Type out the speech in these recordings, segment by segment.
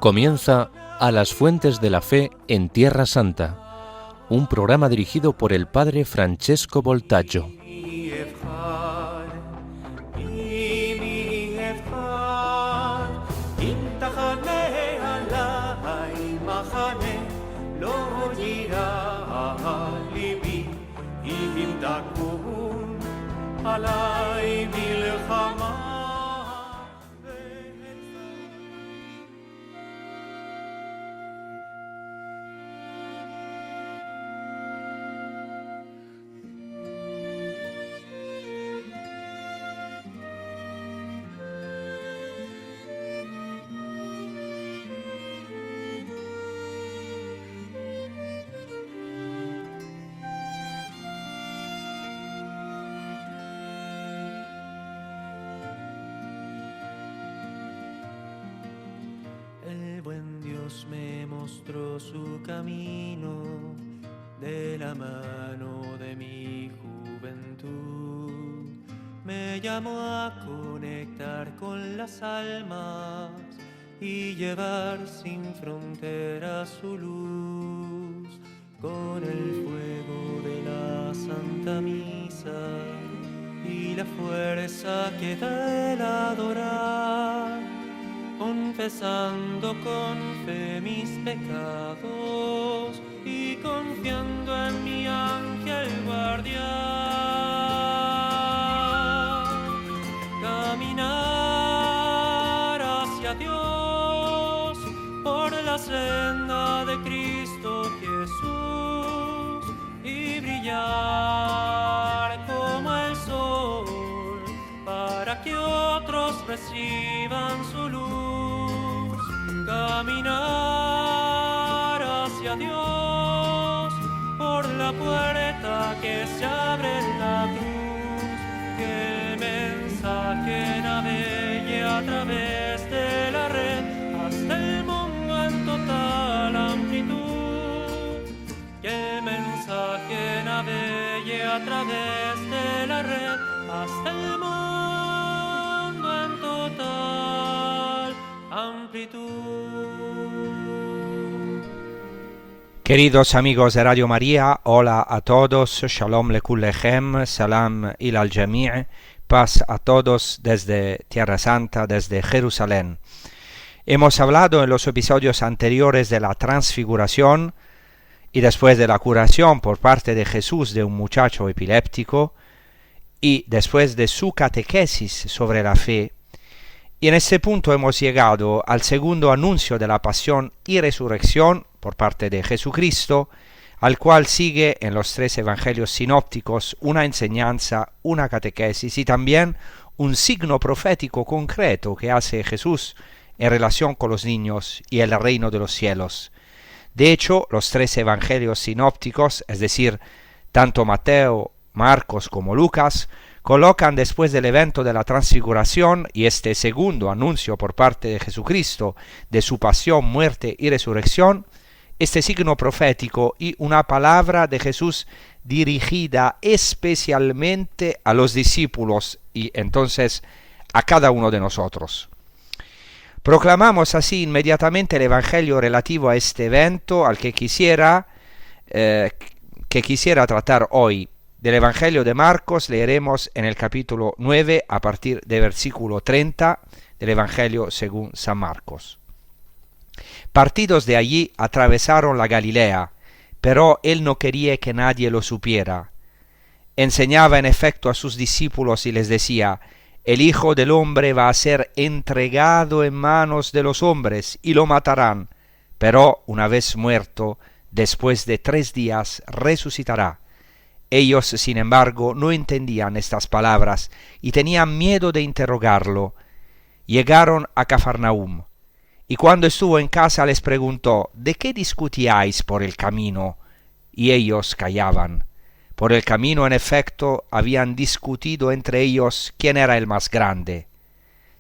Comienza A las Fuentes de la Fe en Tierra Santa, un programa dirigido por el padre Francesco Voltaggio. Me mostró su camino de la mano de mi juventud. Me llamó a conectar con las almas y llevar sin fronteras su luz. Con el fuego de la Santa Misa y la fuerza que da el adorar, confesando con fe mis pecados y confiando en mi ángel guardián. Caminar hacia Dios por la senda de Cristo Jesús y brillar como el sol para que otros reciban su luz. Caminar hacia Dios por la puerta que se abre en la cruz, que el mensaje navegue a través de la red hasta el mundo en total amplitud, que el mensaje navegue a través de la red hasta el mundo en total amplitud. Queridos amigos de Radio María, hola a todos, Shalom lekullechem, Salam ilal jami', paz a todos desde Tierra Santa, desde Jerusalén. Hemos hablado en los episodios anteriores de la transfiguración y después de la curación por parte de Jesús de un muchacho epiléptico y después de su catequesis sobre la fe. Y en este punto hemos llegado al segundo anuncio de la pasión y resurrección por parte de Jesucristo, al cual sigue en los tres evangelios sinópticos una enseñanza, una catequesis y también un signo profético concreto que hace Jesús en relación con los niños y el reino de los cielos. De hecho, los tres evangelios sinópticos, es decir, tanto Mateo, Marcos como Lucas, colocan después del evento de la transfiguración y este segundo anuncio por parte de Jesucristo de su pasión, muerte y resurrección, este signo profético y una palabra de Jesús dirigida especialmente a los discípulos y entonces a cada uno de nosotros. Proclamamos así inmediatamente el evangelio relativo a este evento al que quisiera tratar hoy. Del Evangelio de Marcos leeremos en el capítulo 9 a partir del versículo 30 del Evangelio según San Marcos. Partidos de allí atravesaron la Galilea, pero él no quería que nadie lo supiera. Enseñaba en efecto a sus discípulos y les decía: el Hijo del Hombre va a ser entregado en manos de los hombres y lo matarán, pero una vez muerto, después de 3 días resucitará. Ellos, sin embargo, no entendían estas palabras y tenían miedo de interrogarlo. Llegaron a Cafarnaúm, y cuando estuvo en casa les preguntó: ¿de qué discutíais por el camino? Y ellos callaban. Por el camino, en efecto, habían discutido entre ellos quién era el más grande.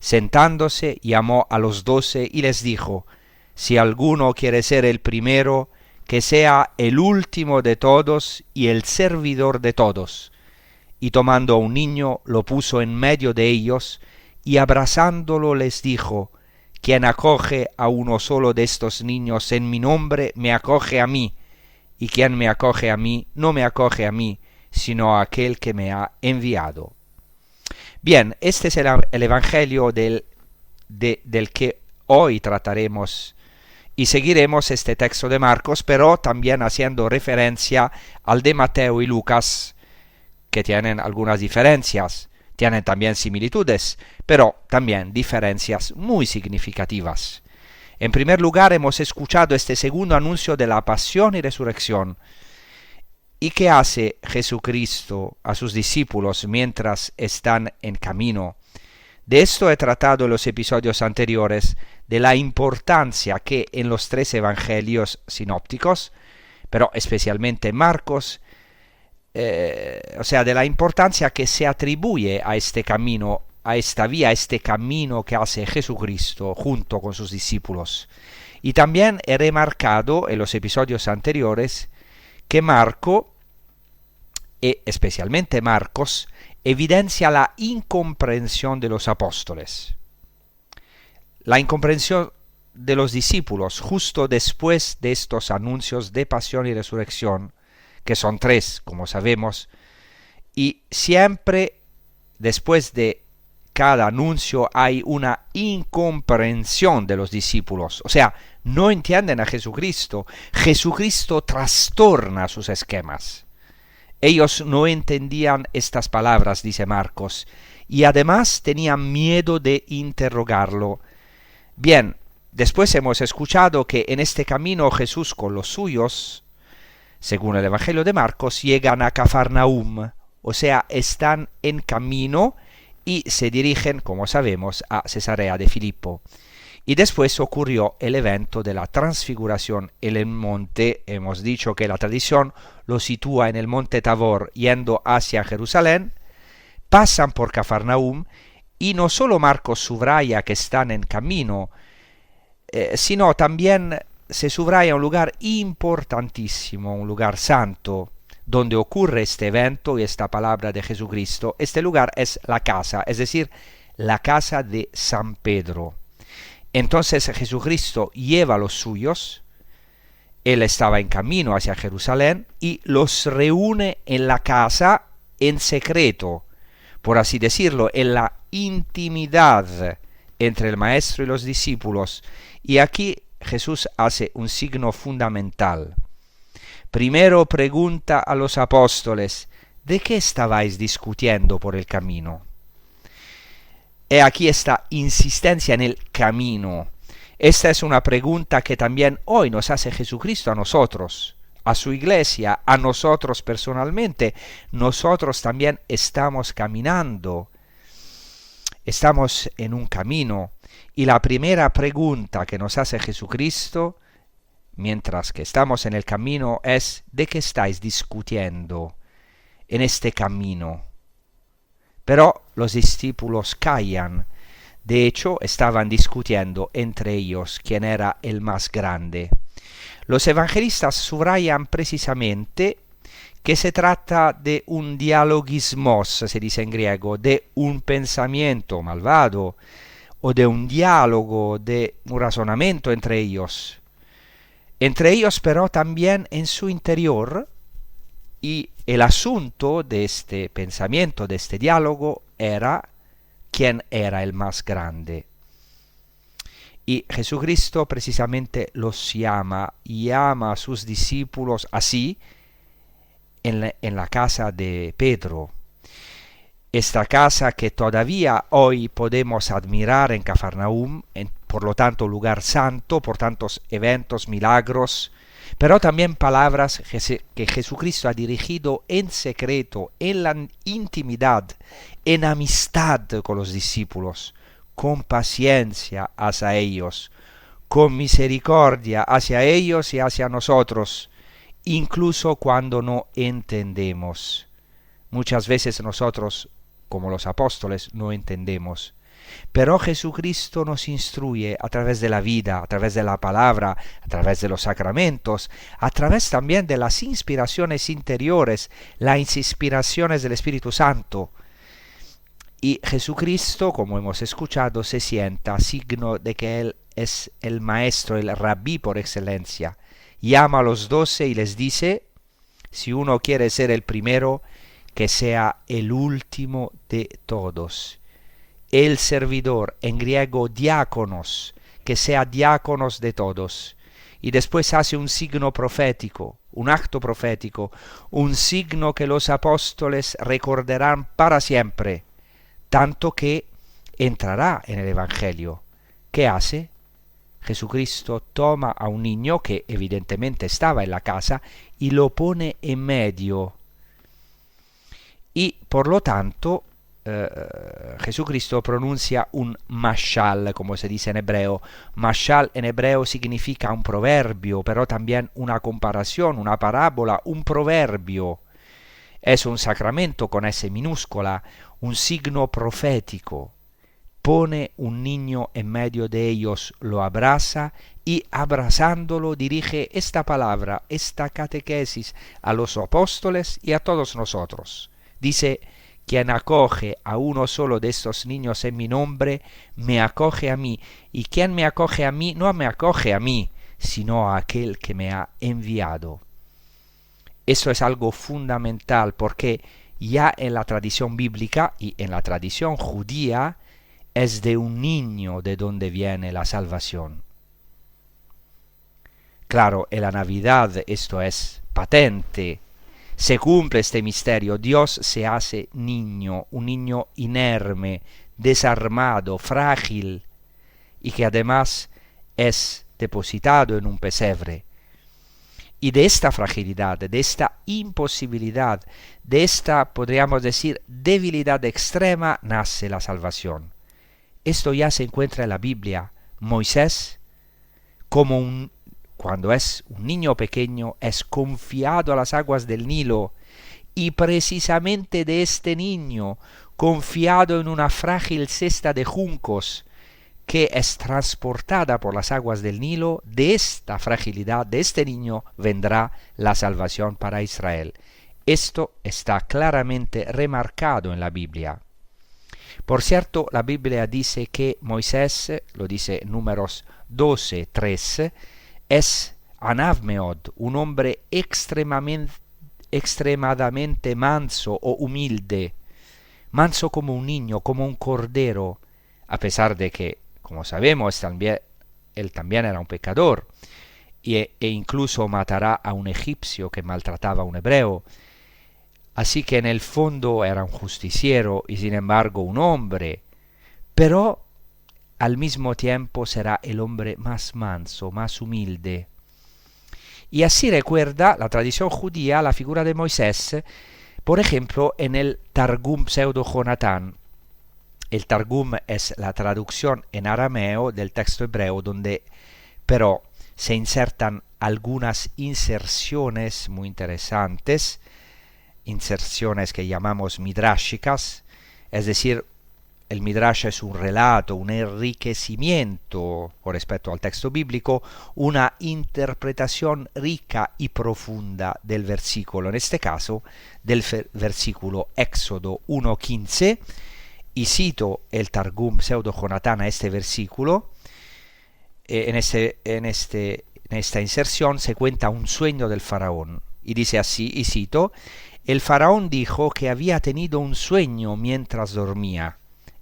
Sentándose, llamó a los 12 y les dijo: si alguno quiere ser el primero, que que sea el último de todos y el servidor de todos. Y tomando a un niño, lo puso en medio de ellos, y abrazándolo les dijo: quien acoge a uno solo de estos niños en mi nombre, me acoge a mí, y quien me acoge a mí, no me acoge a mí, sino a aquel que me ha enviado. Bien, este es el Evangelio del que hoy trataremos, y seguiremos este texto de Marcos, pero también haciendo referencia al de Mateo y Lucas, que tienen algunas diferencias, tienen también similitudes, pero también diferencias muy significativas. En primer lugar, hemos escuchado este segundo anuncio de la pasión y resurrección. ¿Y qué hace Jesucristo a sus discípulos mientras están en camino? De esto he tratado en los episodios anteriores, de la importancia que en los tres evangelios sinópticos, pero especialmente Marcos, de la importancia que se atribuye a este camino, a esta vía, a este camino que hace Jesucristo junto con sus discípulos. Y también he remarcado en los episodios anteriores que Marco, y especialmente Marcos, evidencia la incomprensión de los apóstoles, la incomprensión de los discípulos justo después de estos anuncios de pasión y resurrección, que son tres, como sabemos, y siempre después de cada anuncio hay una incomprensión de los discípulos, o sea, no entienden a Jesucristo. Jesucristo trastorna sus esquemas. Ellos no entendían estas palabras, dice Marcos, y además tenían miedo de interrogarlo. Bien, después hemos escuchado que en este camino Jesús con los suyos, según el Evangelio de Marcos, llegan a Cafarnaum, o sea, están en camino y se dirigen, como sabemos, a Cesarea de Filipo. Y después ocurrió el evento de la transfiguración en el monte. Hemos dicho que la tradición lo sitúa en el monte Tabor, yendo hacia Jerusalén. Pasan por Cafarnaum y no solo Marcos subraya que están en camino, sino también se subraya un lugar importantísimo, un lugar santo, donde ocurre este evento y esta palabra de Jesucristo. Este lugar es la casa, es decir, la casa de San Pedro. Entonces Jesucristo lleva a los suyos, él estaba en camino hacia Jerusalén, y los reúne en la casa en secreto, por así decirlo, en la intimidad entre el maestro y los discípulos. Y aquí Jesús hace un signo fundamental. Primero pregunta a los apóstoles: ¿de qué estabais discutiendo por el camino? He aquí esta insistencia en el camino. Esta es una pregunta que también hoy nos hace Jesucristo a nosotros, a su iglesia, a nosotros personalmente. Nosotros también estamos caminando, estamos en un camino. Y la primera pregunta que nos hace Jesucristo, mientras que estamos en el camino, es: ¿de qué estáis discutiendo en este camino? Pero los discípulos callan. De hecho, estaban discutiendo entre ellos quién era el más grande. Los evangelistas subrayan precisamente que se trata de un dialogismos, se dice en griego, de un pensamiento malvado, o de un diálogo, de un razonamiento entre ellos. Entre ellos, pero también en su interior, y el asunto de este pensamiento, de este diálogo, era quién era el más grande. Y Jesucristo precisamente los llama a sus discípulos así en la casa de Pedro. Esta casa que todavía hoy podemos admirar en Cafarnaum, por lo tanto lugar santo, por tantos eventos, milagros, pero también palabras que Jesucristo ha dirigido en secreto, en la intimidad, en amistad con los discípulos, con paciencia hacia ellos, con misericordia hacia ellos y hacia nosotros, incluso cuando no entendemos. Muchas veces nosotros, como los apóstoles, no entendemos. Pero Jesucristo nos instruye a través de la vida, a través de la palabra, a través de los sacramentos, a través también de las inspiraciones interiores, las inspiraciones del Espíritu Santo. Y Jesucristo, como hemos escuchado, se sienta signo de que Él es el maestro, el rabí por excelencia. Llama a los 12 y les dice, si uno quiere ser el primero, que sea el último de todos. El servidor, en griego diáconos, que sea diáconos de todos. Y después hace un signo profético, un acto profético, un signo que los apóstoles recordarán para siempre, tanto que entrará en el Evangelio. ¿Qué hace? Jesucristo toma a un niño que evidentemente estaba en la casa y lo pone en medio. Y por lo tanto Jesucristo pronuncia un mashal, como se dice en hebreo. Mashal en hebreo significa un proverbio, pero también una comparación, una parábola, un proverbio. Es un sacramento con S minúscula, un signo profético. Pone un niño en medio de ellos, lo abraza y abrazándolo dirige esta palabra, esta catequesis a los apóstoles y a todos nosotros. Dice, quien acoge a uno solo de estos niños en mi nombre, me acoge a mí. Y quien me acoge a mí, no me acoge a mí, sino a aquel que me ha enviado. Eso es algo fundamental porque ya en la tradición bíblica y en la tradición judía es de un niño de donde viene la salvación. Claro, en la Navidad esto es patente. Se cumple este misterio. Dios se hace niño, un niño inerme, desarmado, frágil, y que además es depositado en un pesebre. Y de esta fragilidad, de esta imposibilidad, de esta, podríamos decir, debilidad extrema, nace la salvación. Esto ya se encuentra en la Biblia. Moisés, cuando es un niño pequeño, es confiado a las aguas del Nilo, y precisamente de este niño, confiado en una frágil cesta de juncos, que es transportada por las aguas del Nilo, de esta fragilidad, de este niño, vendrá la salvación para Israel. Esto está claramente remarcado en la Biblia. Por cierto, la Biblia dice que Moisés, lo dice en Números 12:3, es anavmeod, un hombre extremadamente manso o humilde, manso como un niño, como un cordero, a pesar de que, como sabemos, él también era un pecador, e incluso matará a un egipcio que maltrataba a un hebreo. Así que en el fondo era un justiciero y sin embargo un hombre, pero al mismo tiempo será el hombre más manso, más humilde. Y así recuerda la tradición judía la figura de Moisés, por ejemplo, en el Targum Pseudo-Jonatán. El Targum es la traducción en arameo del texto hebreo, donde pero se insertan algunas inserciones muy interesantes, inserciones que llamamos midrashicas, es decir, el midrash es un relato, un enriquecimiento con respecto al texto bíblico, una interpretación rica y profunda del versículo, en este caso del versículo Éxodo 1:15, y cito el Targum Pseudo-Jonatán a este versículo. En esta inserción se cuenta un sueño del faraón, y dice así, y cito, el faraón dijo que había tenido un sueño mientras dormía.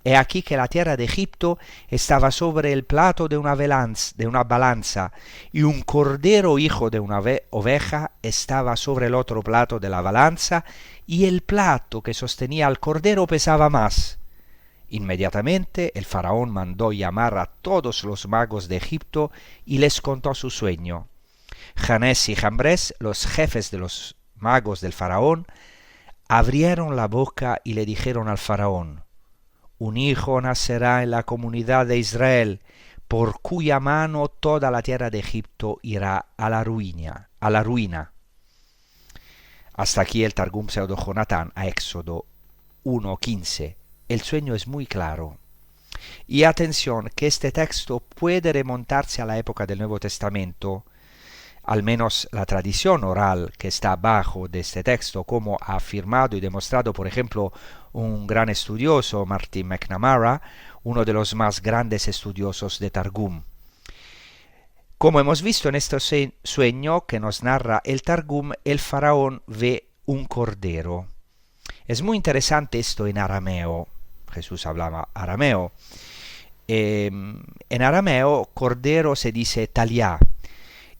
He aquí que la tierra de Egipto estaba sobre el plato de una balanza, y un cordero hijo de una oveja estaba sobre el otro plato de la balanza, y el plato que sostenía al cordero pesaba más. Inmediatamente el faraón mandó llamar a todos los magos de Egipto y les contó su sueño. Janés y Jambres, los jefes de los magos del faraón, abrieron la boca y le dijeron al faraón, un hijo nacerá en la comunidad de Israel, por cuya mano toda la tierra de Egipto irá a la ruina. Hasta aquí el Targum Pseudo-Jonatán a Éxodo 1:15. El sueño es muy claro. Y atención, que este texto puede remontarse a la época del Nuevo Testamento, al menos la tradición oral que está abajo de este texto, como ha afirmado y demostrado, por ejemplo, un gran estudioso, Martin McNamara, uno de los más grandes estudiosos de Targum. Como hemos visto en este sueño que nos narra el Targum, el faraón ve un cordero. Es muy interesante esto en arameo. Jesús hablaba arameo. En arameo, cordero se dice taliá.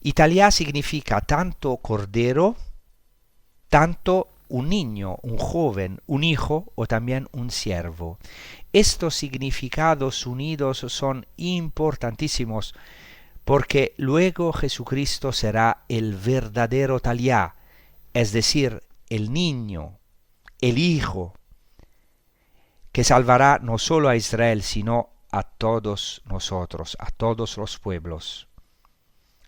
Y taliá significa tanto cordero, tanto un niño, un joven, un hijo o también un siervo. Estos significados unidos son importantísimos porque luego Jesucristo será el verdadero taliá, es decir, el niño, el hijo, que salvará no solo a Israel, sino a todos nosotros, a todos los pueblos.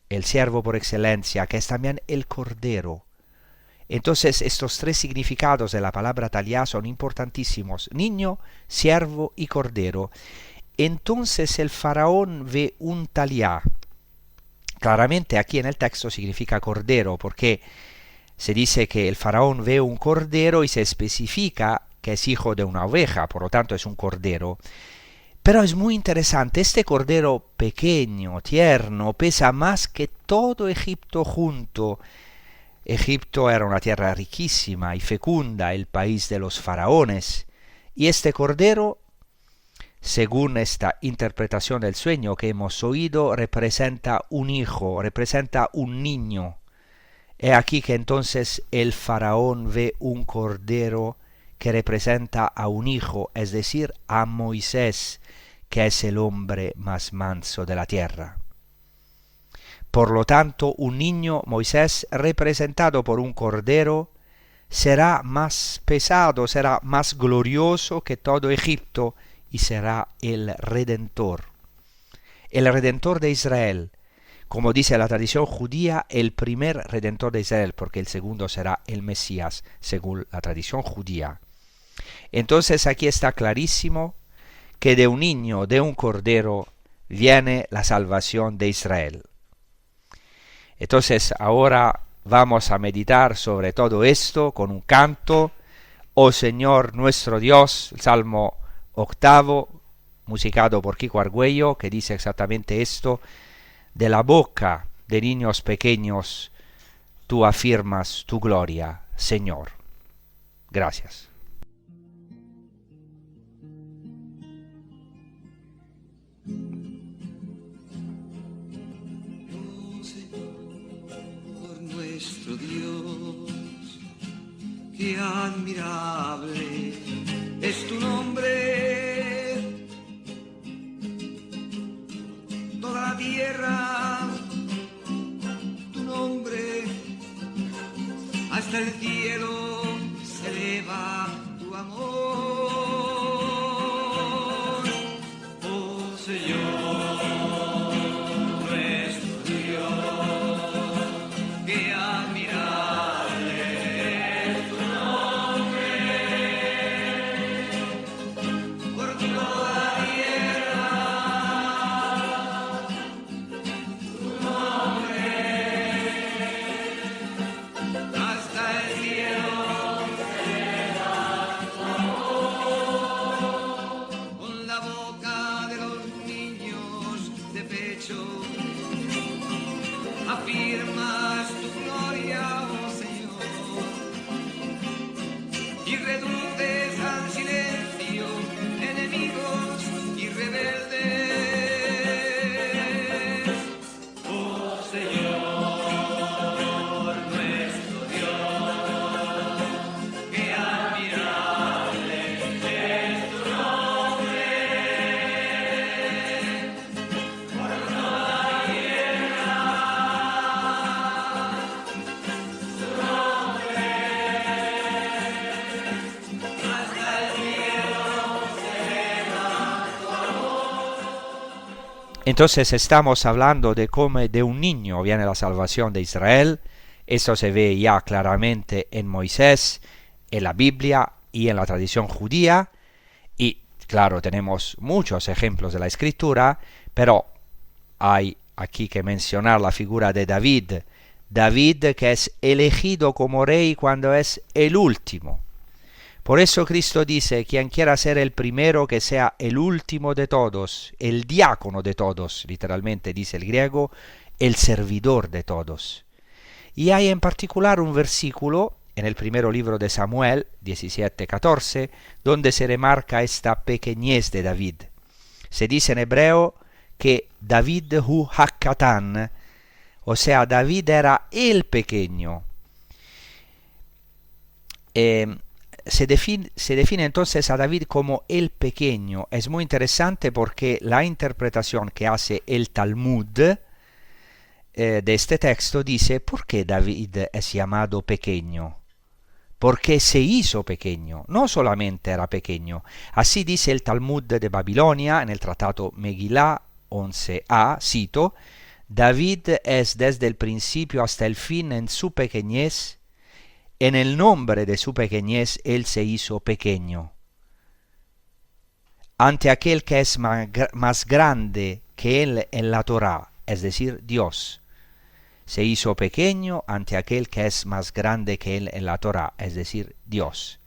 El siervo por excelencia, que es también el cordero. Entonces, estos tres significados de la palabra taliá son importantísimos: niño, siervo y cordero. Entonces el faraón ve un taliá. Claramente aquí en el texto significa cordero, porque se dice que el faraón ve un cordero y se especifica que es hijo de una oveja, por lo tanto es un cordero. Pero es muy interesante, este cordero pequeño, tierno, pesa más que todo Egipto junto. Egipto era una tierra riquísima y fecunda, el país de los faraones, y este cordero, según esta interpretación del sueño que hemos oído, representa un hijo, representa un niño. He aquí que entonces el faraón ve un cordero que representa a un hijo, es decir, a Moisés, que es el hombre más manso de la tierra. Por lo tanto, un niño, Moisés, representado por un cordero, será más pesado, será más glorioso que todo Egipto, y será el Redentor de Israel. Como dice la tradición judía, el primer Redentor de Israel, porque el segundo será el Mesías, según la tradición judía. Entonces aquí está clarísimo que de un niño, de un cordero, viene la salvación de Israel. Entonces ahora vamos a meditar sobre todo esto con un canto: Oh Señor nuestro Dios, el Salmo 8, musicado por Kiko Argüello, que dice exactamente esto: de la boca de niños pequeños tú afirmas tu gloria, Señor. Gracias. Nuestro Dios, qué admirable es tu nombre, toda la tierra, tu nombre, hasta el cielo se eleva tu amor. Oh Señor, afirmas tu gloria, oh Señor, y reduces al silencio enemigos y rebeldes. Oh Señor, nuestro Dios, qué admirable es tu nombre. Por toda la tierra Entonces estamos hablando de cómo de un niño viene la salvación de Israel. Esto se ve ya claramente en Moisés, en la Biblia y en la tradición judía. Y Claro, tenemos muchos ejemplos de la Escritura, pero hay aquí que mencionar la figura de David. David que es elegido como rey cuando es el último. Por eso Cristo dice, quien quiera ser el primero, que sea el último de todos, el diácono de todos, literalmente dice el griego, el servidor de todos. Y hay en particular un versículo en el primer libro de Samuel, 17:14, donde se remarca esta pequeñez de David. Se dice en hebreo que David hu hakatan, o sea, David era el pequeño. Se define entonces a David como el pequeño. Es muy interesante porque la interpretación que hace el Talmud de este texto dice, ¿por qué David es llamado pequeño? Porque se hizo pequeño, no solamente era pequeño. Así dice el Talmud de Babilonia en el tratado Megilá 11a, cito, David es desde el principio hasta el fin en su pequeñez. En el nombre de su pequeñez él se hizo pequeño. Ante aquel que es más grande que él en la Torá, es decir, Dios. Se hizo pequeño ante aquel que es más grande que él en la Torá, es decir, Dios.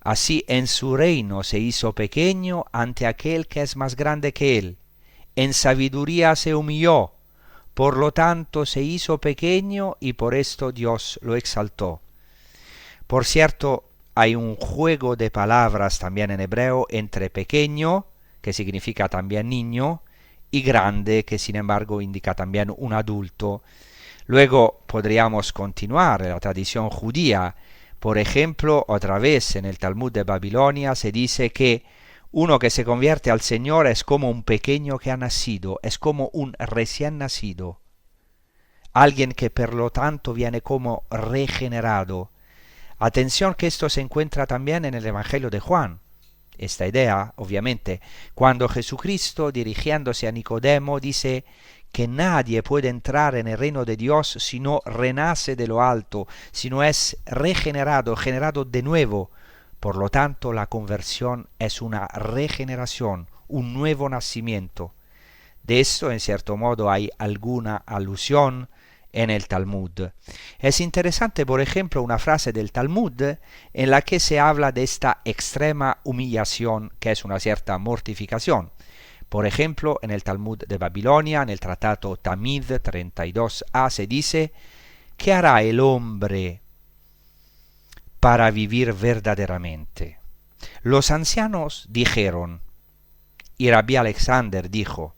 Así en su reino se hizo pequeño ante aquel que es más grande que él. En sabiduría se humilló, por lo tanto se hizo pequeño y por esto Dios lo exaltó. Por cierto, hay un juego de palabras también en hebreo entre pequeño, que significa también niño, y grande, que sin embargo indica también un adulto. Luego podríamos continuar en la tradición judía. Por ejemplo, otra vez en el Talmud de Babilonia se dice que uno que se convierte al Señor es como un pequeño que ha nacido, es como un recién nacido. Alguien que por lo tanto viene como regenerado. Atención que esto se encuentra también en el Evangelio de Juan. Esta idea, obviamente, cuando Jesucristo, dirigiéndose a Nicodemo, dice que nadie puede entrar en el reino de Dios si no renace de lo alto, si no es regenerado, generado de nuevo. Por lo tanto, la conversión es una regeneración, un nuevo nacimiento. De esto, en cierto modo, hay alguna alusión en el Talmud. Es interesante, por ejemplo, una frase del Talmud en la que se habla de esta extrema humillación, que es una cierta mortificación. Por ejemplo, en el Talmud de Babilonia, en el tratado Tamid 32a, se dice, ¿qué hará el hombre para vivir verdaderamente? Los ancianos dijeron, y Rabbi Alexander dijo,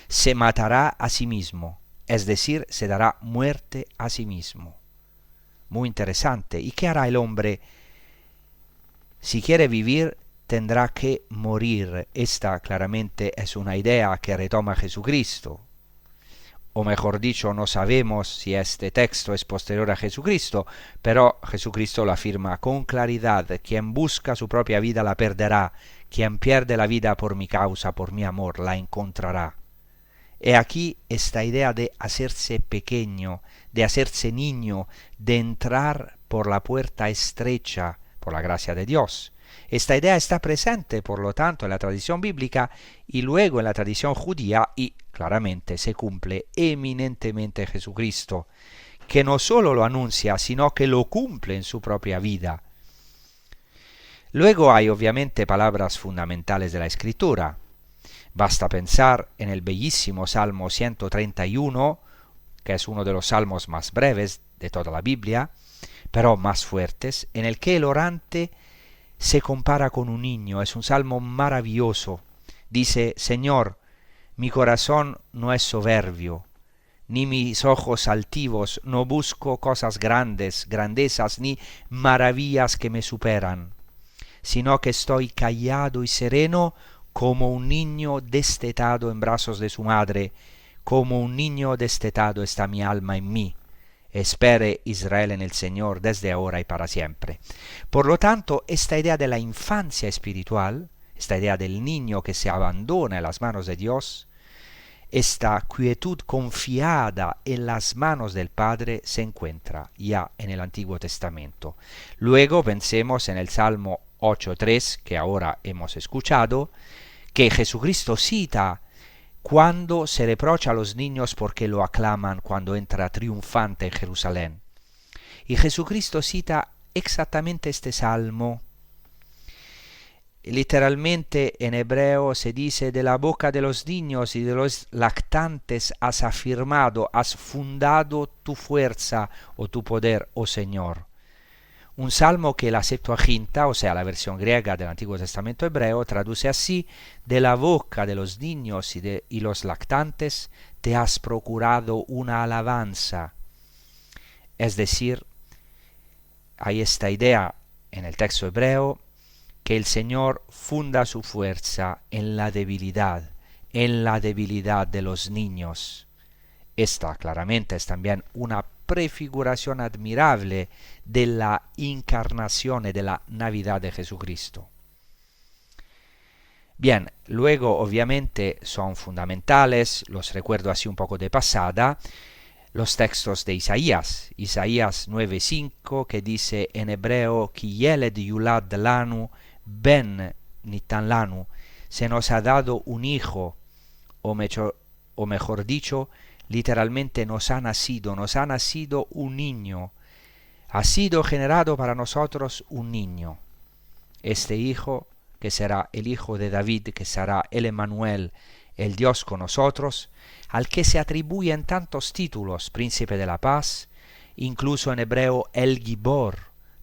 se matará a sí mismo, es decir, se dará muerte a sí mismo. Muy interesante. ¿Y qué hará el hombre? Si quiere vivir, tendrá que morir. Esta claramente es una idea que retoma Jesucristo. O mejor dicho, no sabemos si este texto es posterior a Jesucristo, pero Jesucristo lo afirma con claridad. Quien busca su propia vida la perderá. Quien pierde la vida por mi causa, por mi amor, la encontrará. He aquí esta idea de hacerse pequeño, de hacerse niño, de entrar por la puerta estrecha, por la gracia de Dios. Esta idea está presente, por lo tanto, en la tradición bíblica y luego en la tradición judía y claramente se cumple eminentemente Jesucristo, que no solo lo anuncia, sino que lo cumple en su propia vida. Luego hay obviamente palabras fundamentales de la Escritura. Basta pensar en el bellísimo Salmo 131, que es uno de los salmos más breves de toda la Biblia, pero más fuertes, en el que el orante se compara con un niño. Es un salmo maravilloso. Dice, Señor, mi corazón no es soberbio, ni mis ojos altivos, no busco cosas grandes, grandezas, ni maravillas que me superan, sino que estoy callado y sereno como un niño destetado en brazos de su madre, como un niño destetado está mi alma en mí. Espere Israel en el Señor desde ahora y para siempre. Por lo tanto, esta idea de la infancia espiritual, esta idea del niño que se abandona en las manos de Dios, esta quietud confiada en las manos del Padre se encuentra ya en el Antiguo Testamento. Luego pensemos en el Salmo 8.3 que ahora hemos escuchado, que Jesucristo cita cuando se reprocha a los niños porque lo aclaman cuando entra triunfante en Jerusalén. Y Jesucristo cita exactamente este salmo. Literalmente en hebreo se dice: de la boca de los niños y de los lactantes has afirmado, has fundado tu fuerza o tu poder, oh Señor. Un salmo que la Septuaginta, o sea, la versión griega del Antiguo Testamento hebreo, traduce así: de la boca de los niños y los lactantes te has procurado una alabanza. Es decir, hay esta idea en el texto hebreo que el Señor funda su fuerza en la debilidad de los niños. Esta claramente es también una prefiguración admirable de la encarnación y de la Navidad de Jesucristo. Bien, luego obviamente son fundamentales, los recuerdo así un poco de pasada, los textos de Isaías 9:5, que dice en hebreo: Ki yeled yulad lanu ben nitan lanu, se nos ha dado un hijo, o mejor dicho, literalmente nos ha nacido un niño, ha sido generado para nosotros un niño. Este hijo, que será el hijo de David, que será el Emmanuel, el Dios con nosotros, al que se atribuyen tantos títulos: príncipe de la paz, incluso en hebreo el Gibor,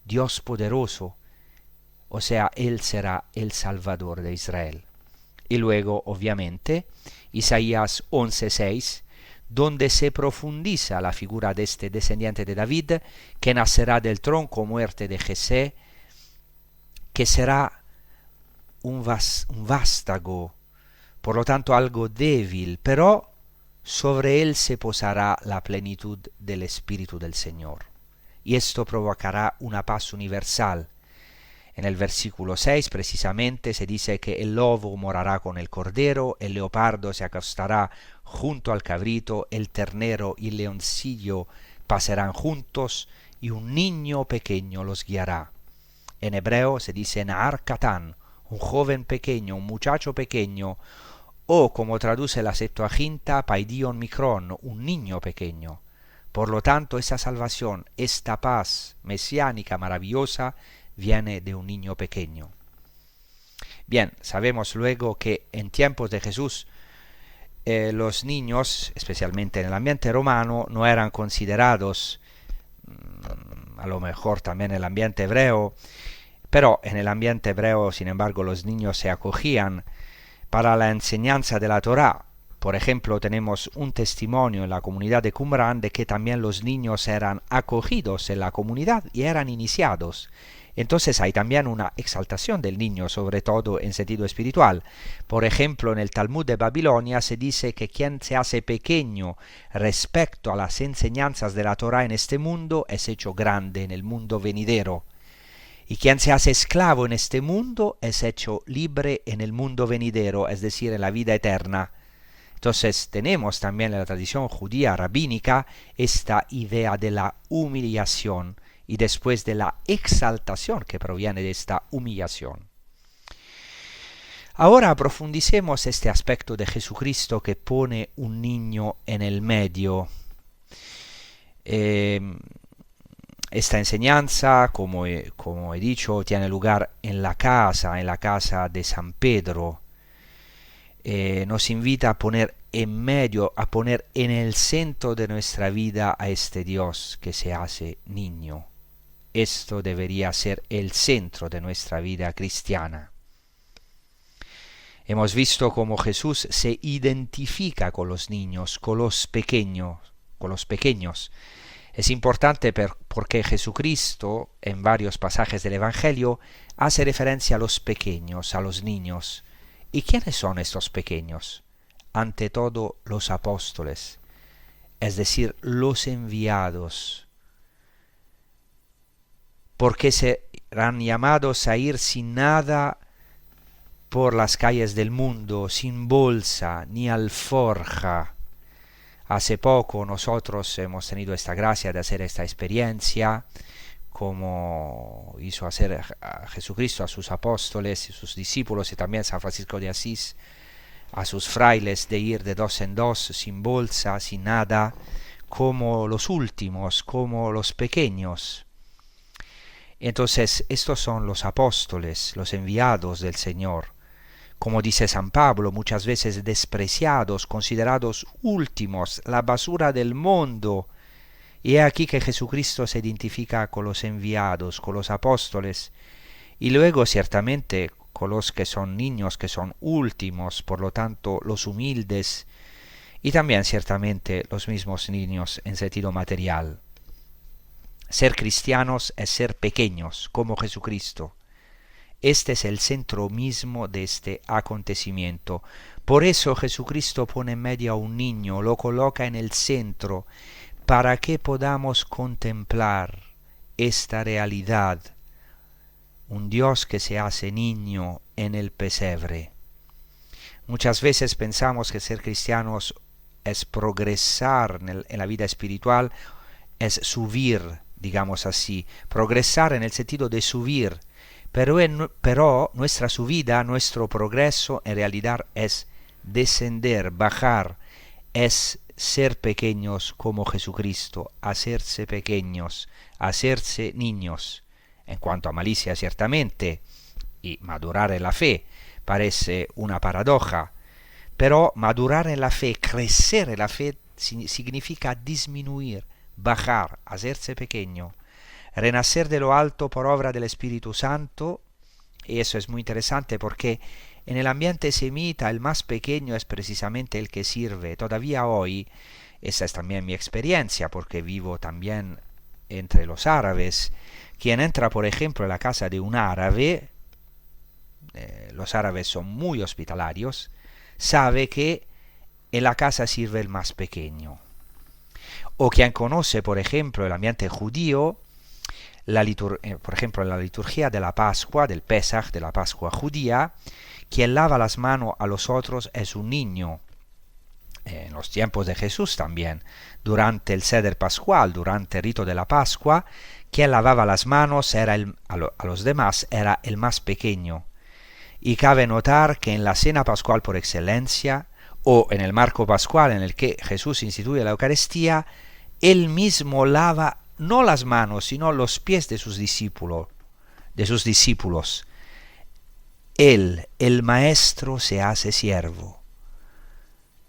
Dios poderoso, o sea, él será el Salvador de Israel. Y luego, obviamente, Isaías 11:6, donde se profundiza la figura de este descendiente de David, que nacerá del tronco muerte de Jesé, que será un vástago, por lo tanto algo débil, pero sobre él se posará la plenitud del Espíritu del Señor. Y esto provocará una paz universal. En el versículo 6 precisamente se dice que el lobo morará con el cordero, el leopardo se acostará junto al cabrito, el ternero y el leoncillo pasarán juntos, y un niño pequeño los guiará. En hebreo se dice Nahar Katán, un joven pequeño, un muchacho pequeño, o como traduce la Septuaginta, Paidion Mikron, un niño pequeño. Por lo tanto, esa salvación, esta paz mesiánica maravillosa, viene de un niño pequeño. Bien, sabemos luego que en tiempos de Jesús los niños, especialmente en el ambiente romano, no eran considerados, a lo mejor también en el ambiente hebreo, pero en el ambiente hebreo, sin embargo, los niños se acogían para la enseñanza de la Torá. Por ejemplo, tenemos un testimonio en la comunidad de Qumran de que también los niños eran acogidos en la comunidad y eran iniciados. Entonces hay también una exaltación del niño, sobre todo en sentido espiritual. Por ejemplo, en el Talmud de Babilonia se dice que quien se hace pequeño respecto a las enseñanzas de la Torá en este mundo es hecho grande en el mundo venidero. Y quien se hace esclavo en este mundo es hecho libre en el mundo venidero, es decir, en la vida eterna. Entonces tenemos también en la tradición judía rabínica esta idea de la humillación y después de la exaltación que proviene de esta humillación. Ahora profundicemos este aspecto de Jesucristo que pone un niño en el medio. Esta enseñanza, como he dicho, tiene lugar en la casa de San Pedro. Nos invita a poner en medio, a poner en el centro de nuestra vida a este Dios que se hace niño. Esto debería ser el centro de nuestra vida cristiana. Hemos visto cómo Jesús se identifica con los niños, con los pequeños. Es importante porque Jesucristo, en varios pasajes del Evangelio, hace referencia a los pequeños, a los niños. ¿Y quiénes son estos pequeños? Ante todo, los apóstoles, es decir, los enviados, porque serán llamados a ir sin nada por las calles del mundo, sin bolsa ni alforja. Hace poco nosotros hemos tenido esta gracia de hacer esta experiencia como hizo hacer a Jesucristo a sus apóstoles y sus discípulos, y también San Francisco de Asís a sus frailes, de ir de dos en dos, sin bolsa, sin nada, como los últimos, como los pequeños. Entonces, estos son los apóstoles, los enviados del Señor, como dice San Pablo, muchas veces despreciados, considerados últimos, la basura del mundo. Y es aquí que Jesucristo se identifica con los enviados, con los apóstoles, y luego ciertamente con los que son niños, que son últimos, por lo tanto los humildes, y también ciertamente los mismos niños en sentido material. Ser cristianos es ser pequeños, como Jesucristo. Este es el centro mismo de este acontecimiento. Por eso Jesucristo pone en medio a un niño, lo coloca en el centro, para que podamos contemplar esta realidad, un Dios que se hace niño en el pesebre. Muchas veces pensamos que ser cristianos es progresar en la vida espiritual, es subir, digamos así, progresar en el sentido de subir, pero nuestra subida, nuestro progreso en realidad es descender, bajar, es ser pequeños como Jesucristo, hacerse pequeños, hacerse niños. En cuanto a malicia, ciertamente, y madurar en la fe, parece una paradoja, pero madurar en la fe, crecer en la fe, significa disminuir, bajar, hacerse pequeño, renacer de lo alto por obra del Espíritu Santo. Y eso es muy interesante porque en el ambiente semita el más pequeño es precisamente el que sirve. Todavía hoy, esa es también mi experiencia porque vivo también entre los árabes. Quien entra, por ejemplo, en la casa de un árabe, los árabes son muy hospitalarios, sabe que en la casa sirve el más pequeño. O quien conoce, por ejemplo, el ambiente judío, por ejemplo, en la liturgia de la Pascua, del Pesaj, de la Pascua judía, quien lava las manos a los otros es un niño. En los tiempos de Jesús también, durante el Seder Pascual, durante el rito de la Pascua, quien lavaba las manos a los demás era el más pequeño. Y cabe notar que en la cena pascual por excelencia, o en el marco pascual en el que Jesús instituye la Eucaristía, él mismo lava no las manos, sino los pies de sus discípulos. Él, el Maestro, se hace siervo.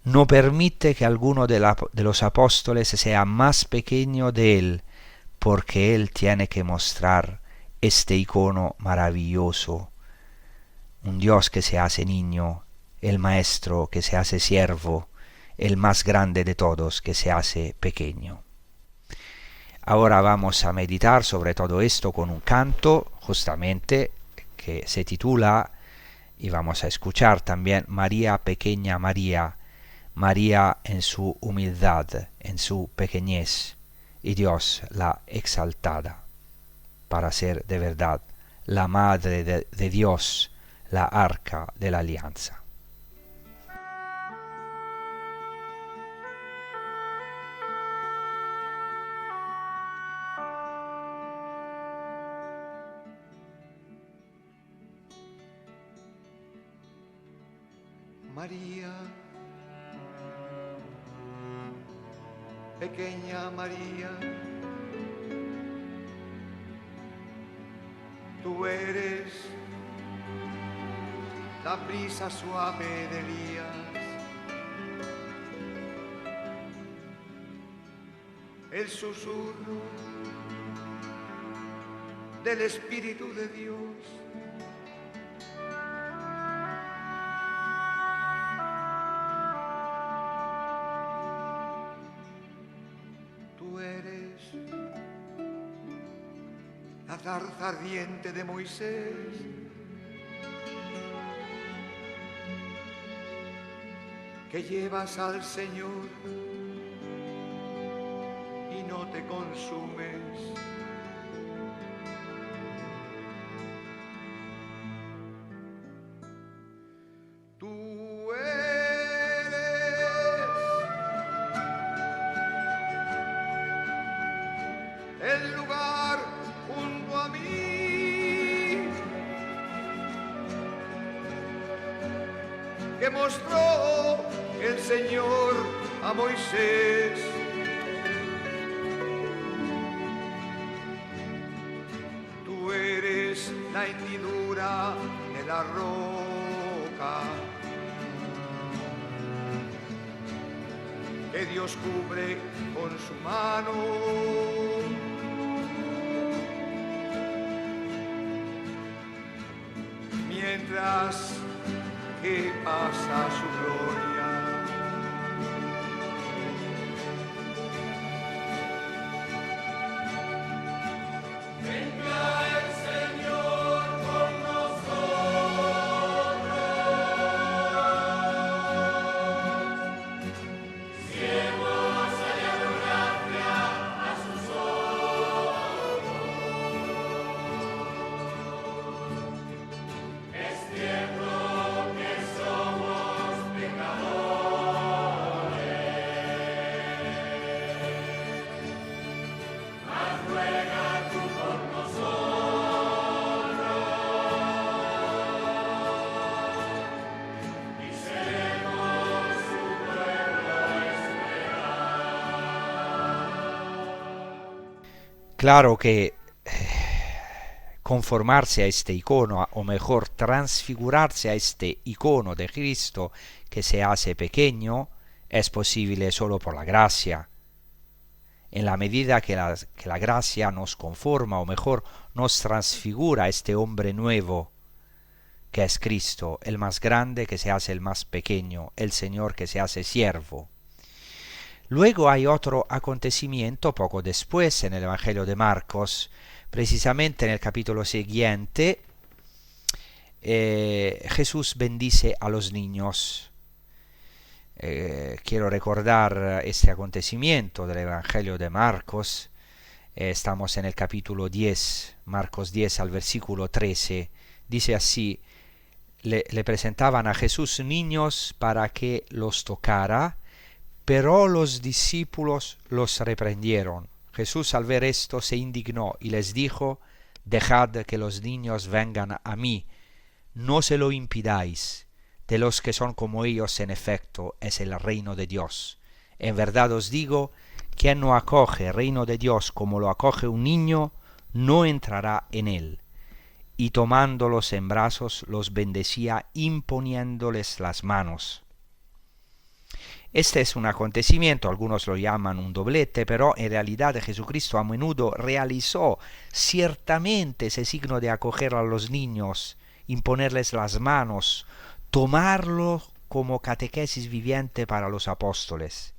No permite que alguno de los apóstoles sea más pequeño de él, porque él tiene que mostrar este icono maravilloso. Un Dios que se hace niño, el Maestro que se hace siervo, el más grande de todos que se hace pequeño. Ahora vamos a meditar sobre todo esto con un canto, justamente, que se titula, y vamos a escuchar también, María, pequeña María, María en su humildad, en su pequeñez, y Dios la exaltada, para ser de verdad la Madre de Dios, la Arca de la Alianza. María, pequeña María, tú eres la brisa suave de Elías, el susurro del Espíritu de Dios. Tú eres la zarza ardiente de Moisés, que llevas al Señor y no te consumes. Tú eres el lugar a mí, que mostró el Señor a Moisés. Tú eres la hendidura de la roca que Dios cubre con su mano. Mientras que pasa su gloria. Claro que conformarse a este icono, o mejor, transfigurarse a este icono de Cristo que se hace pequeño, es posible solo por la gracia. En la medida que la gracia nos conforma, o mejor, nos transfigura a este hombre nuevo, que es Cristo, el más grande que se hace el más pequeño, el Señor que se hace siervo. Luego hay otro acontecimiento poco después en el Evangelio de Marcos, precisamente en el capítulo siguiente. Jesús bendice a los niños. Quiero recordar este acontecimiento del Evangelio de Marcos. Estamos en el capítulo 10, Marcos 10 al versículo 13. Dice así: le presentaban a Jesús niños para que los tocara, pero los discípulos los reprendieron. Jesús al ver esto se indignó y les dijo: dejad que los niños vengan a mí, no se lo impidáis. De los que son como ellos, en efecto, es el reino de Dios. En verdad os digo, quien no acoge el reino de Dios como lo acoge un niño, no entrará en él. Y tomándolos en brazos, los bendecía imponiéndoles las manos. Este es un acontecimiento, algunos lo llaman un doblete, pero en realidad Jesucristo a menudo realizó ciertamente ese signo de acoger a los niños, imponerles las manos, tomarlo como catequesis viviente para los apóstoles.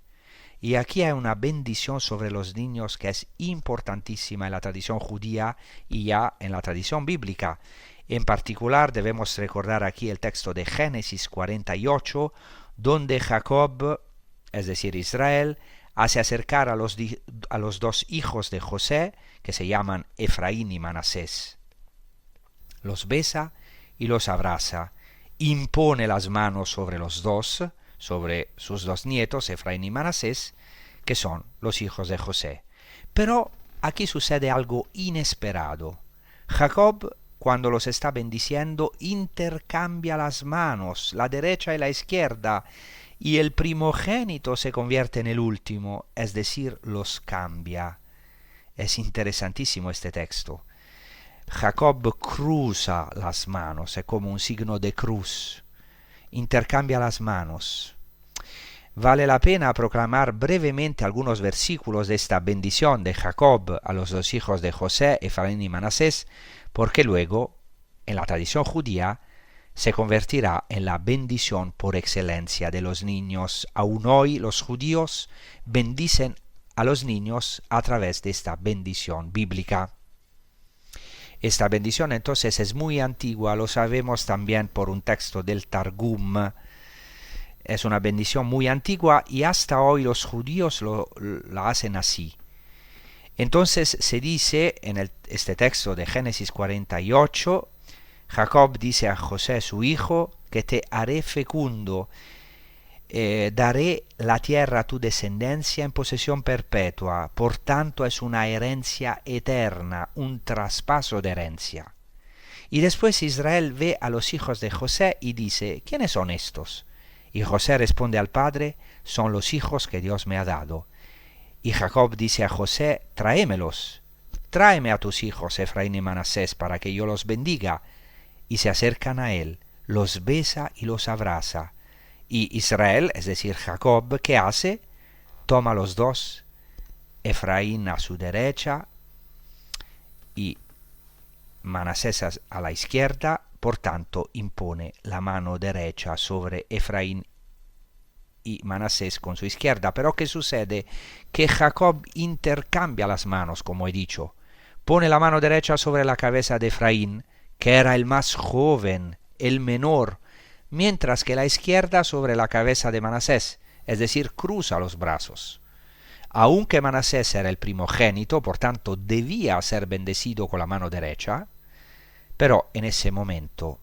Y aquí hay una bendición sobre los niños que es importantísima en la tradición judía y ya en la tradición bíblica. En particular debemos recordar aquí el texto de Génesis 48, donde Jacob, es decir, Israel, hace acercar a los dos hijos de José, que se llaman Efraín y Manasés. Los besa y los abraza, impone las manos sobre los dos, sobre sus dos nietos, Efraín y Manasés, que son los hijos de José. Pero aquí sucede algo inesperado. Jacob, cuando los está bendiciendo, intercambia las manos, la derecha y la izquierda, y el primogénito se convierte en el último, es decir, los cambia. Es interesantísimo este texto. Jacob cruza las manos, es como un signo de cruz. Intercambia las manos. Vale la pena proclamar brevemente algunos versículos de esta bendición de Jacob a los dos hijos de José, Efraín y Manasés, porque luego, en la tradición judía, se convertirá en la bendición por excelencia de los niños. Aún hoy los judíos bendicen a los niños a través de esta bendición bíblica. Esta bendición entonces es muy antigua, lo sabemos también por un texto del Targum. Es una bendición muy antigua y hasta hoy los judíos la hacen así. Entonces se dice en este texto de Génesis 48, Jacob dice a José su hijo, que te haré fecundo daré la tierra a tu descendencia en posesión perpetua, por tanto es una herencia eterna, un traspaso de herencia. Y después Israel ve a los hijos de José y dice, ¿quiénes son estos? Y José responde al padre, son los hijos que Dios me ha dado. Y Jacob dice a José, tráemelos, tráeme a tus hijos Efraín y Manasés para que yo los bendiga. Y se acercan a él, los besa y los abraza. Y Israel, es decir, Jacob, ¿qué hace? Toma los dos, Efraín a su derecha y Manasés a la izquierda, por tanto impone la mano derecha sobre Efraín y Manasés con su izquierda. Pero ¿qué sucede? Que Jacob intercambia las manos, como he dicho. Pone la mano derecha sobre la cabeza de Efraín, que era el más joven, el menor, mientras que la izquierda sobre la cabeza de Manasés, es decir, cruza los brazos. Aunque Manasés era el primogénito, por tanto debía ser bendecido con la mano derecha, pero en ese momento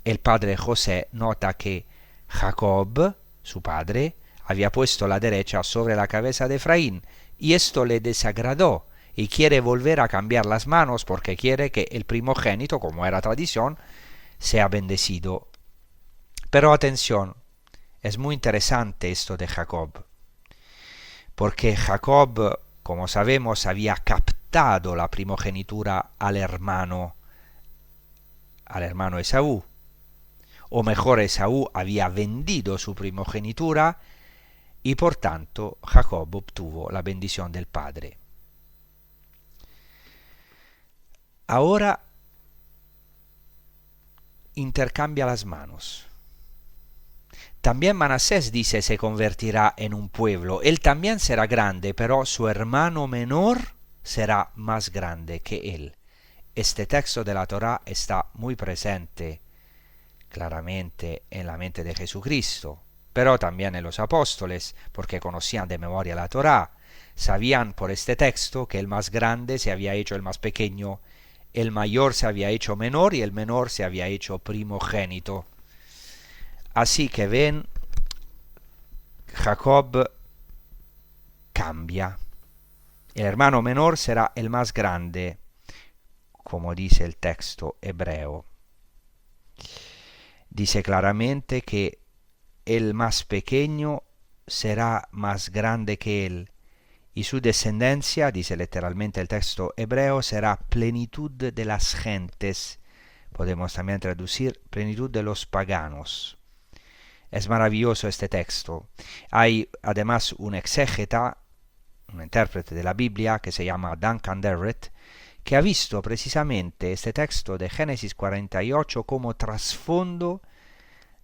el padre José nota que Jacob, su padre, había puesto la derecha sobre la cabeza de Efraín, y esto le desagradó, y quiere volver a cambiar las manos porque quiere que el primogénito, como era tradición, sea bendecido. Pero atención, es muy interesante esto de Jacob, porque Jacob, como sabemos, había captado la primogenitura al hermano Esaú, o mejor, Esaú había vendido su primogenitura y por tanto Jacob obtuvo la bendición del padre. Ahora intercambia las manos. También Manasés dice se convertirá en un pueblo. Él también será grande, pero su hermano menor será más grande que él. Este texto de la Torá está muy presente claramente en la mente de Jesucristo, pero también en los apóstoles, porque conocían de memoria la Torá. Sabían por este texto que el más grande se había hecho el más pequeño, el mayor se había hecho menor y el menor se había hecho primogénito. Así que ven, Jacob cambia. El hermano menor será el más grande, como dice el texto hebreo. Dice claramente que el más pequeño será más grande que él, y su descendencia, dice literalmente el texto hebreo, será plenitud de las gentes. Podemos también traducir plenitud de los paganos. Es maravilloso este texto. Hay además un exégeta, un intérprete de la Biblia que se llama Duncan Derrett, que ha visto precisamente este texto de Génesis 48 como trasfondo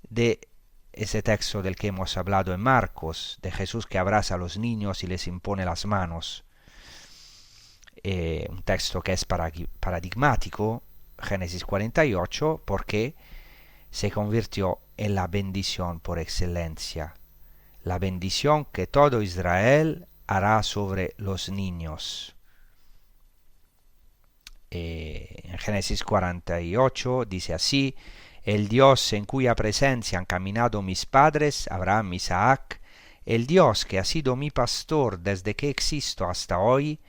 de ese texto del que hemos hablado en Marcos, de Jesús que abraza a los niños y les impone las manos. Un texto que es paradigmático, Génesis 48, porque se convirtió en la bendición por excelencia, la bendición que todo Israel hará sobre los niños. En Génesis 48 dice así: el Dios en cuya presencia han caminado mis padres, Abraham y Isaac, el Dios que ha sido mi pastor desde que existo hasta hoy,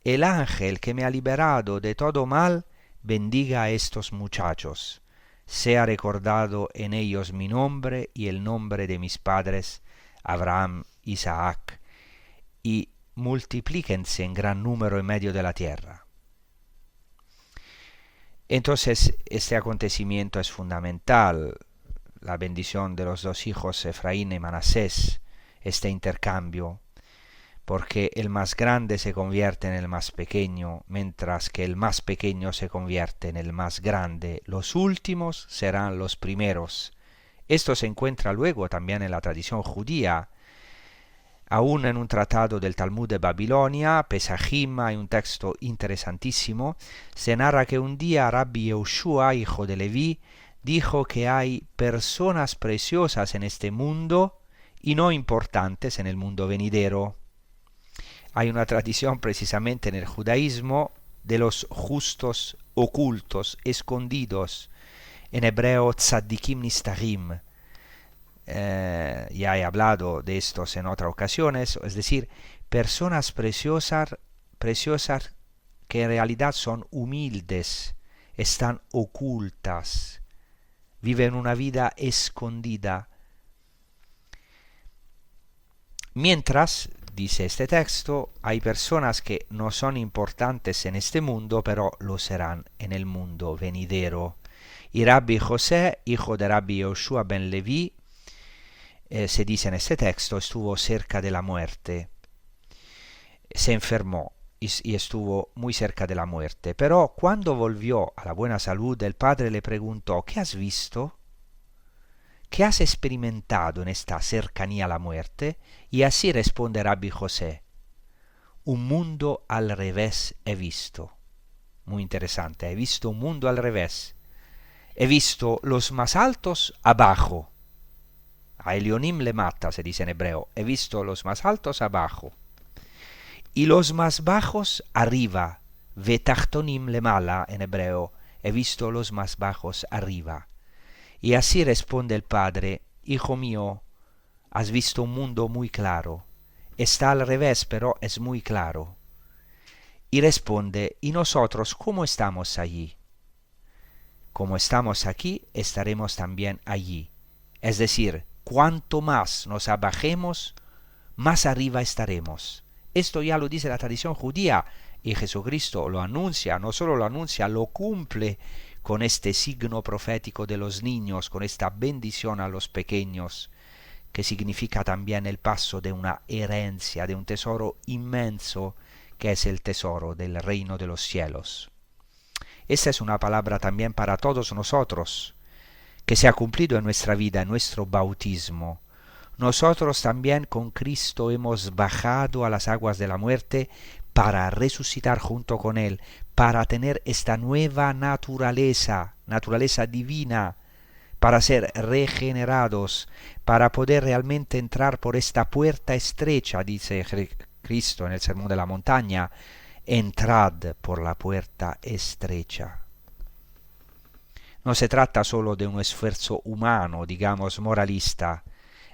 el ángel que me ha liberado de todo mal, bendiga a estos muchachos. Sea recordado en ellos mi nombre y el nombre de mis padres, Abraham, Isaac, y multiplíquense en gran número en medio de la tierra. Entonces, este acontecimiento es fundamental, la bendición de los dos hijos Efraín y Manasés, este intercambio, porque el más grande se convierte en el más pequeño, mientras que el más pequeño se convierte en el más grande. Los últimos serán los primeros. Esto se encuentra luego también en la tradición judía. Aún en un tratado del Talmud de Babilonia, Pesajim, hay un texto interesantísimo, se narra que un día Rabbi Yehoshua, hijo de Leví, dijo que hay personas preciosas en este mundo y no importantes en el mundo venidero. Hay una tradición precisamente en el judaísmo de los justos ocultos, escondidos, en hebreo tzadikim nistarim, ya he hablado de estos en otras ocasiones, es decir, personas preciosas que en realidad son humildes, están ocultas, viven una vida escondida. Mientras, dice este texto, hay personas que no son importantes en este mundo, pero lo serán en el mundo venidero. Y Rabbi José, hijo de Rabbi Yoshua ben Levi, se dice en este texto, estuvo cerca de la muerte, se enfermó y estuvo muy cerca de la muerte. Pero cuando volvió a la buena salud, el padre le preguntó: ¿qué has visto? ¿Qué has experimentado en esta cercanía a la muerte? Y así responde Rabbi José: un mundo al revés he visto. Muy interesante, he visto un mundo al revés. He visto los más altos abajo. A Elionim le mata, se dice en hebreo. He visto los más altos abajo. Y los más bajos arriba. Vetachtonim le mala en hebreo. He visto los más bajos arriba. Y así responde el padre: hijo mío, has visto un mundo muy claro. Está al revés, pero es muy claro. Y responde: ¿y nosotros cómo estamos allí? Como estamos aquí, estaremos también allí. Es decir, cuanto más nos abajemos, más arriba estaremos. Esto ya lo dice la tradición judía, y Jesucristo lo anuncia, no solo lo anuncia, lo cumple con este signo profético de los niños, con esta bendición a los pequeños, que significa también el paso de una herencia, de un tesoro inmenso, que es el tesoro del reino de los cielos. Esta es una palabra también para todos nosotros, que se ha cumplido en nuestra vida, en nuestro bautismo. Nosotros también con Cristo hemos bajado a las aguas de la muerte para resucitar junto con Él, para tener esta nueva naturaleza divina, para ser regenerados, para poder realmente entrar por esta puerta estrecha, dice Cristo en el Sermón de la Montaña: entrad por la puerta estrecha. No se trata solo de un esfuerzo humano, digamos, moralista.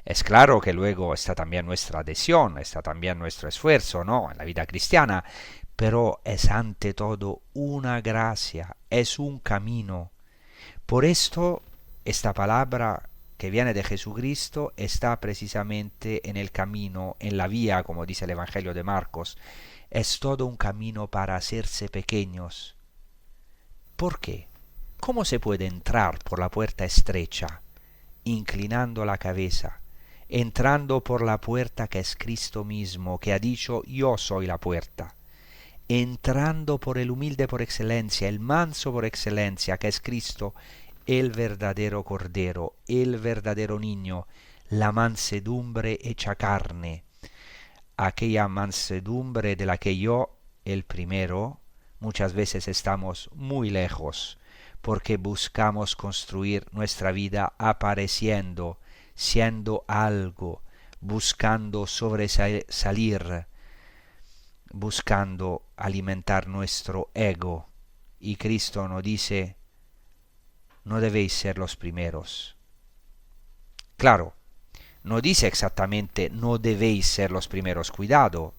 Es claro que luego está también nuestra adhesión, está también nuestro esfuerzo, ¿no?, en la vida cristiana, pero es ante todo una gracia, es un camino. Por esto, esta palabra que viene de Jesucristo está precisamente en el camino, en la vía, como dice el Evangelio de Marcos. Es todo un camino para hacerse pequeños. ¿Por qué? ¿Cómo se puede entrar por la puerta estrecha? Inclinando la cabeza, entrando por la puerta que es Cristo mismo, que ha dicho: yo soy la puerta. Entrando por el humilde por excelencia, el manso por excelencia, que es Cristo, el verdadero Cordero, el verdadero niño, la mansedumbre hecha carne. Aquella mansedumbre de la que yo, el primero, muchas veces estamos muy lejos, porque buscamos construir nuestra vida apareciendo, siendo algo, buscando sobresalir, buscando alimentar nuestro ego. Y Cristo nos dice: no debéis ser los primeros. Claro, no dice exactamente no debéis ser los primeros, cuidado.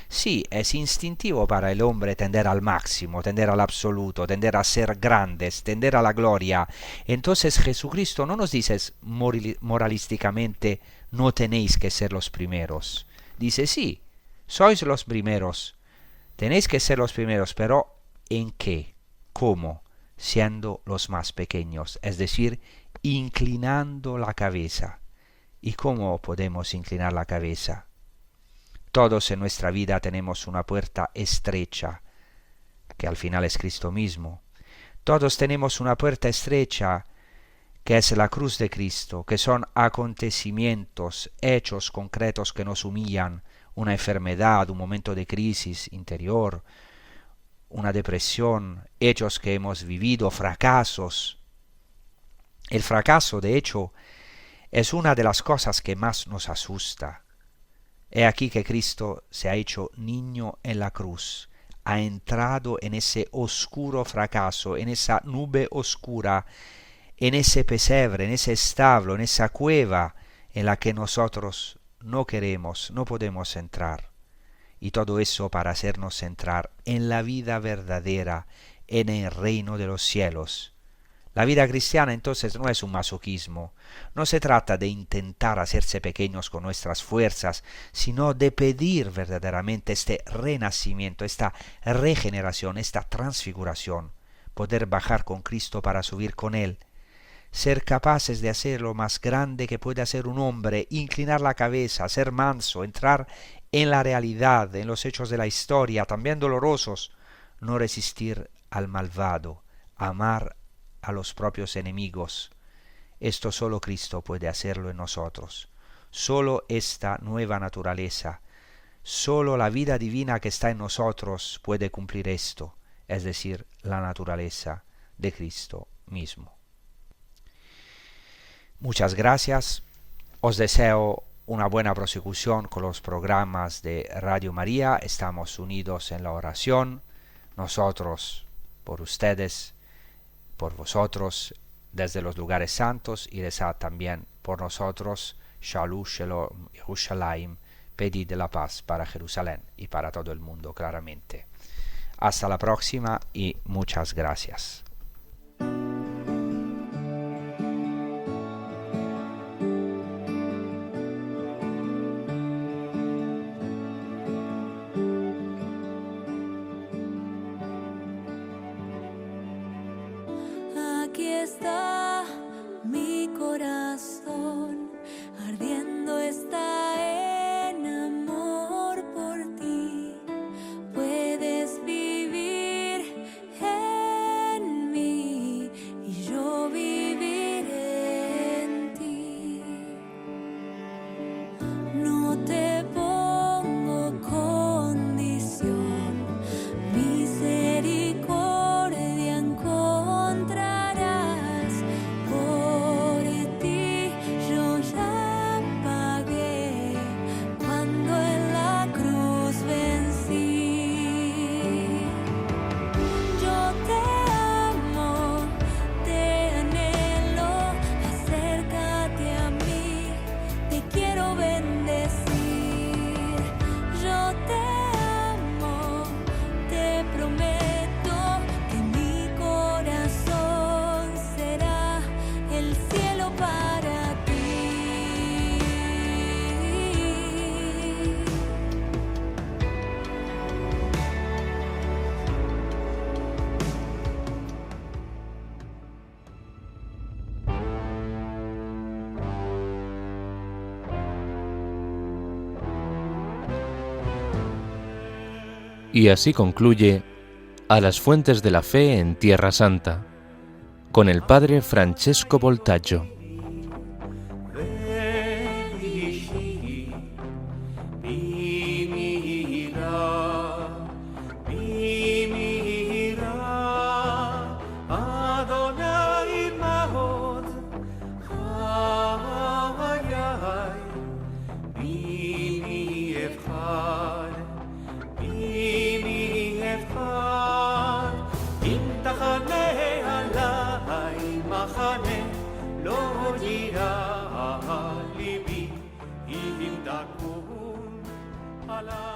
Sí, es instintivo para el hombre tender al máximo, tender al absoluto, tender a ser grandes, tender a la gloria. Entonces Jesucristo no nos dice moralísticamente no tenéis que ser los primeros. Dice: sí, sois los primeros, tenéis que ser los primeros, pero ¿en qué? ¿Cómo? Siendo los más pequeños, es decir, inclinando la cabeza. ¿Y cómo podemos inclinar la cabeza? Todos en nuestra vida tenemos una puerta estrecha, que al final es Cristo mismo. Todos tenemos una puerta estrecha, que es la cruz de Cristo, que son acontecimientos, hechos concretos que nos humillan, una enfermedad, un momento de crisis interior, una depresión, hechos que hemos vivido, fracasos. El fracaso, de hecho, es una de las cosas que más nos asusta. He aquí que Cristo se ha hecho niño en la cruz, ha entrado en ese oscuro fracaso, en esa nube oscura, en ese pesebre, en ese establo, en esa cueva en la que nosotros no queremos, no podemos entrar. Y todo eso para hacernos entrar en la vida verdadera, en el reino de los cielos. La vida cristiana entonces no es un masoquismo, no se trata de intentar hacerse pequeños con nuestras fuerzas, sino de pedir verdaderamente este renacimiento, esta regeneración, esta transfiguración, poder bajar con Cristo para subir con Él, ser capaces de hacer lo más grande que puede hacer un hombre, inclinar la cabeza, ser manso, entrar en la realidad, en los hechos de la historia, también dolorosos, no resistir al malvado, amar a los propios enemigos. Esto solo Cristo puede hacerlo en nosotros. Solo esta nueva naturaleza, solo la vida divina que está en nosotros puede cumplir esto, es decir, la naturaleza de Cristo mismo. Muchas gracias. Os deseo una buena prosecución con los programas de Radio María. Estamos unidos en la oración, nosotros por ustedes, por vosotros desde los lugares santos, y rezad también por nosotros. Shalom, Shalom, Jerusalén, pedid la paz para Jerusalén y para todo el mundo claramente. Hasta la próxima y muchas gracias. Aquí está mi corazón, ardiendo está en amor por ti. Puedes vivir en mí y yo viviré en ti. No te pongo condición, misericordia encontrarás. Por ti yo ya pagué cuando en la cruz vencí. Yo te amo, te anhelo, acércate a mí, te quiero bendecir. Yo te amo, te prometo que mi corazón será el cielo para ti. Y así concluye A las fuentes de la fe en Tierra Santa, con el padre Francesco Voltaggio. לא יירא ליבי אם תקום עלי